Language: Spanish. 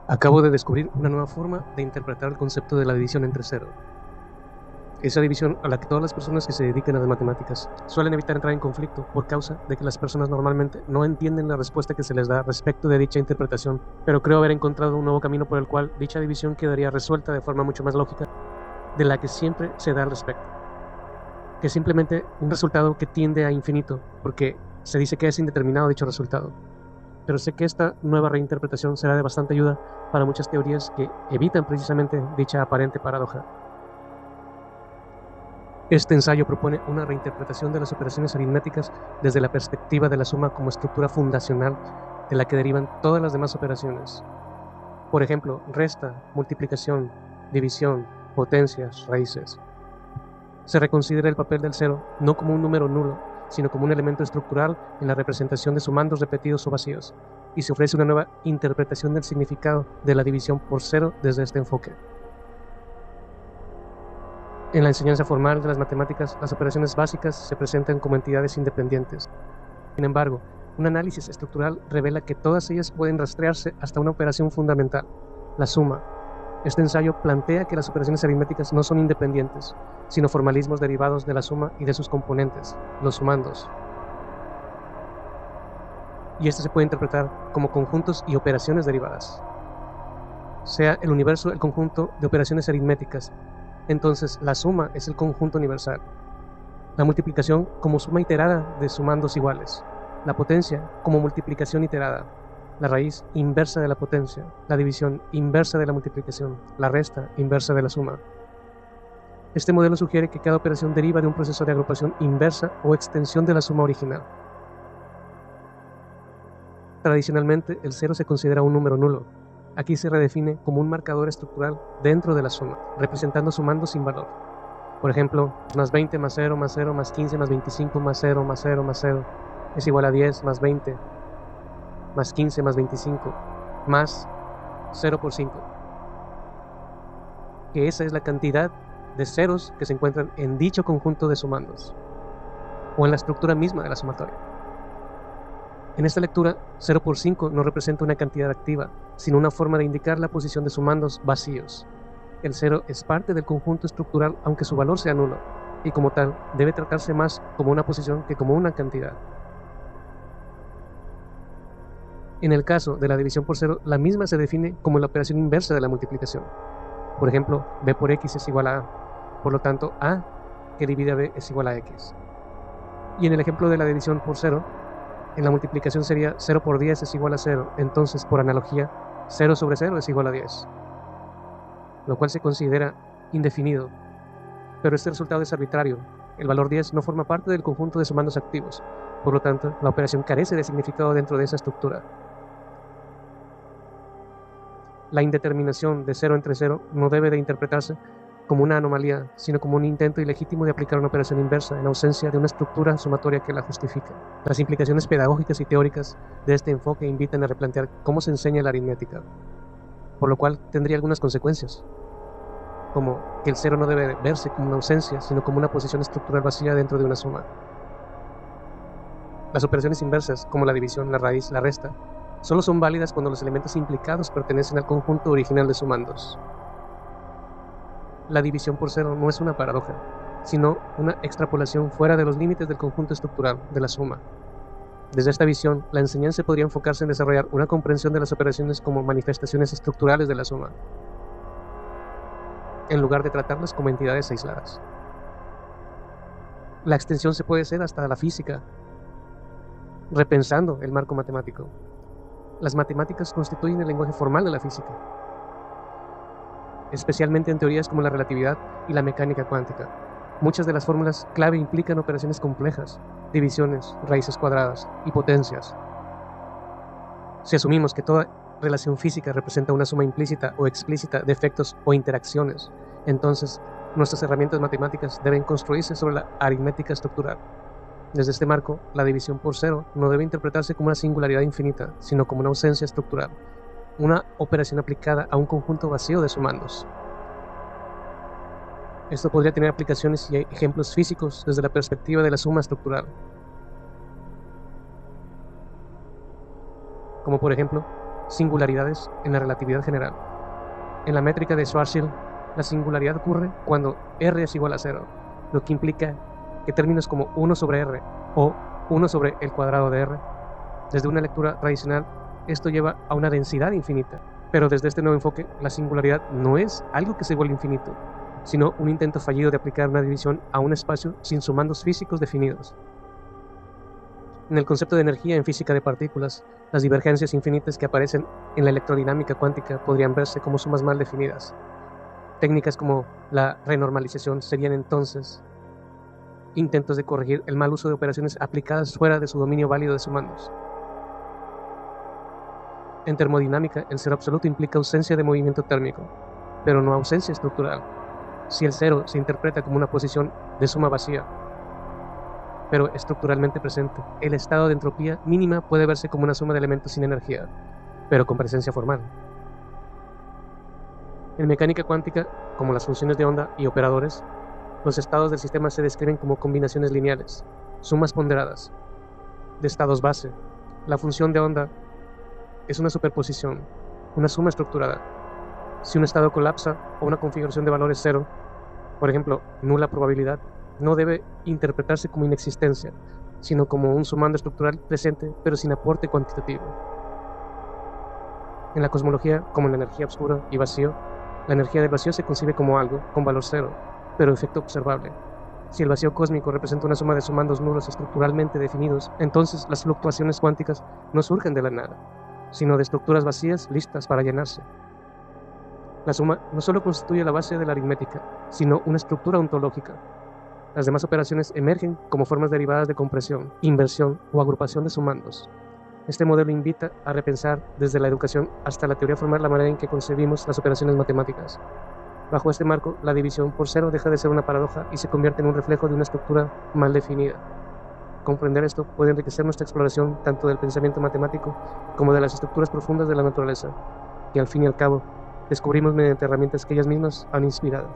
Acabo de descubrir una nueva forma de interpretar el concepto de la división entre cero. Esa división a la que todas las personas que se dedican a las matemáticas suelen evitar entrar en conflicto por causa de que las personas normalmente no entienden la respuesta que se les da respecto de dicha interpretación, pero creo haber encontrado un nuevo camino por el cual dicha división quedaría resuelta de forma mucho más lógica de la que siempre se da al respecto, que es simplemente un resultado que tiende a infinito, porque se dice que es indeterminado dicho resultado. Pero sé que esta nueva reinterpretación será de bastante ayuda para muchas teorías que evitan precisamente dicha aparente paradoja. Este ensayo propone una reinterpretación de las operaciones aritméticas desde la perspectiva de la suma como estructura fundacional de la que derivan todas las demás operaciones. Por ejemplo, resta, multiplicación, división, potencias, raíces. Se reconsidera el papel del cero no como un número nulo, sino como un elemento estructural en la representación de sumandos repetidos o vacíos, y se ofrece una nueva interpretación del significado de la división por cero desde este enfoque. En la enseñanza formal de las matemáticas, las operaciones básicas se presentan como entidades independientes. Sin embargo, un análisis estructural revela que todas ellas pueden rastrearse hasta una operación fundamental, la suma. Este ensayo plantea que las operaciones aritméticas no son independientes, sino formalismos derivados de la suma y de sus componentes, los sumandos. Y este se puede interpretar como conjuntos y operaciones derivadas. Sea el universo el conjunto de operaciones aritméticas, entonces la suma es el conjunto universal. La multiplicación como suma iterada de sumandos iguales. La potencia como multiplicación iterada. La raíz inversa de la potencia. La división inversa de la multiplicación. La resta inversa de la suma. Este modelo sugiere que cada operación deriva de un proceso de agrupación inversa o extensión de la suma original. Tradicionalmente, el cero se considera un número nulo. Aquí se redefine como un marcador estructural dentro de la suma, representando sumandos sin valor. Por ejemplo, más 20 más 0 más 0 más 15 más 25 más 0 más 0 más 0 es igual a 10 más 20 más 15 más 25 más 0 por 5. Que esa es la cantidad de ceros que se encuentran en dicho conjunto de sumandos, o en la estructura misma de la sumatoria. En esta lectura, 0 por 5 no representa una cantidad activa, sino una forma de indicar la posición de sumandos vacíos. El 0 es parte del conjunto estructural aunque su valor sea nulo, y como tal, debe tratarse más como una posición que como una cantidad. En el caso de la división por 0, la misma se define como la operación inversa de la multiplicación. Por ejemplo, b por x es igual a a, por lo tanto, a que divide a b es igual a x. Y en el ejemplo de la división por 0, en la multiplicación sería 0 por 10 es igual a 0, entonces por analogía 0 sobre 0 es igual a 10, lo cual se considera indefinido, pero este resultado es arbitrario. El valor 10 no forma parte del conjunto de sumandos activos, por lo tanto la operación carece de significado dentro de esa estructura. La indeterminación de 0 entre 0 no debe de interpretarse como una anomalía, sino como un intento ilegítimo de aplicar una operación inversa en ausencia de una estructura sumatoria que la justifique. Las implicaciones pedagógicas y teóricas de este enfoque invitan a replantear cómo se enseña la aritmética, por lo cual tendría algunas consecuencias, como que el cero no debe verse como una ausencia, sino como una posición estructural vacía dentro de una suma. Las operaciones inversas, como la división, la raíz, la resta, solo son válidas cuando los elementos implicados pertenecen al conjunto original de sumandos. La división por cero no es una paradoja, sino una extrapolación fuera de los límites del conjunto estructural de la suma. Desde esta visión, la enseñanza podría enfocarse en desarrollar una comprensión de las operaciones como manifestaciones estructurales de la suma, en lugar de tratarlas como entidades aisladas. La extensión se puede hacer hasta la física, repensando el marco matemático. Las matemáticas constituyen el lenguaje formal de la física, especialmente en teorías como la relatividad y la mecánica cuántica. Muchas de las fórmulas clave implican operaciones complejas, divisiones, raíces cuadradas y potencias. Si asumimos que toda relación física representa una suma implícita o explícita de efectos o interacciones, entonces nuestras herramientas matemáticas deben construirse sobre la aritmética estructural. Desde este marco, la división por cero no debe interpretarse como una singularidad infinita, sino como una ausencia estructural, una operación aplicada a un conjunto vacío de sumandos. Esto podría tener aplicaciones y ejemplos físicos desde la perspectiva de la suma estructural, como por ejemplo singularidades en la relatividad general. En la métrica de Schwarzschild, la singularidad ocurre cuando R es igual a 0, lo que implica que términos como 1 sobre R o 1 sobre el cuadrado de R, desde una lectura tradicional, esto lleva a una densidad infinita. Pero desde este nuevo enfoque, la singularidad no es algo que se vuelve infinito, sino un intento fallido de aplicar una división a un espacio sin sumandos físicos definidos. En el concepto de energía en física de partículas, las divergencias infinitas que aparecen en la electrodinámica cuántica podrían verse como sumas mal definidas. Técnicas como la renormalización serían entonces intentos de corregir el mal uso de operaciones aplicadas fuera de su dominio válido de sumandos. En termodinámica, el cero absoluto implica ausencia de movimiento térmico, pero no ausencia estructural. Si el cero se interpreta como una posición de suma vacía, pero estructuralmente presente, el estado de entropía mínima puede verse como una suma de elementos sin energía, pero con presencia formal. En mecánica cuántica, como las funciones de onda y operadores, los estados del sistema se describen como combinaciones lineales, sumas ponderadas, de estados base. La función de onda es una superposición, una suma estructurada. Si un estado colapsa o una configuración de valores cero, por ejemplo, nula probabilidad, no debe interpretarse como inexistencia, sino como un sumando estructural presente, pero sin aporte cuantitativo. En la cosmología, como en la energía oscura y vacío, la energía del vacío se concibe como algo con valor cero, pero efecto observable. Si el vacío cósmico representa una suma de sumandos nulos estructuralmente definidos, entonces las fluctuaciones cuánticas no surgen de la nada, sino de estructuras vacías listas para llenarse. La suma no solo constituye la base de la aritmética, sino una estructura ontológica. Las demás operaciones emergen como formas derivadas de compresión, inversión o agrupación de sumandos. Este modelo invita a repensar desde la educación hasta la teoría formal la manera en que concebimos las operaciones matemáticas. Bajo este marco, la división por cero deja de ser una paradoja y se convierte en un reflejo de una estructura mal definida. Comprender esto puede enriquecer nuestra exploración tanto del pensamiento matemático como de las estructuras profundas de la naturaleza, que al fin y al cabo descubrimos mediante herramientas que ellas mismas han inspirado.